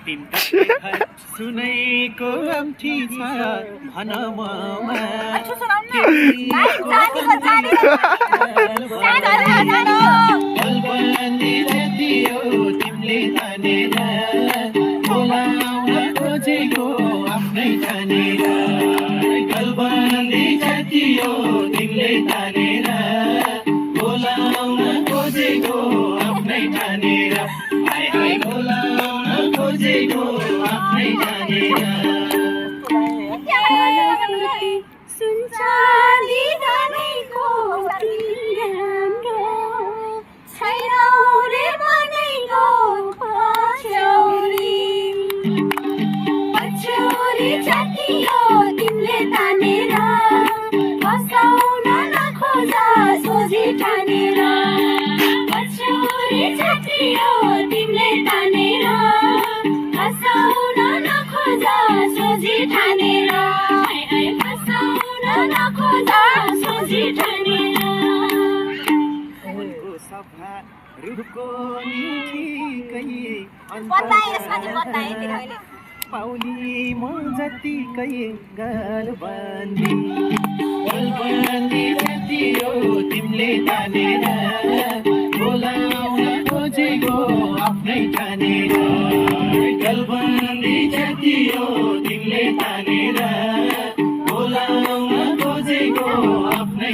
तिम्रो सुनेको अम्ठी छ भन ममा गलबन्दी जति हो तिमीले तानेर बोलाउन खोजेको आफ्नै ठानेर गलबन्दी जति हो तिमीले तानेर बोलाउन खोजेको आफ्नै ठानेर हाय हाय बोलाउन खोजेको आफ्नै ठानेर तिमीले तानेर बसाउन नखोज सोझी ठानेर पछौरी जाति हो तिमीले तानेर बसाउन नखोज सोझी ठानेर बसाउन नखोज सोझी ठानेर सफा रुखको निठिकै पाउली म जतिकै गलबन्दी जति हो तिमीले तानेर बोलाउन खोजेको आफ्नै ठानेर गलबन्दी जति हो तिमीले तानेर बोलाउन खोजेको आफ्नै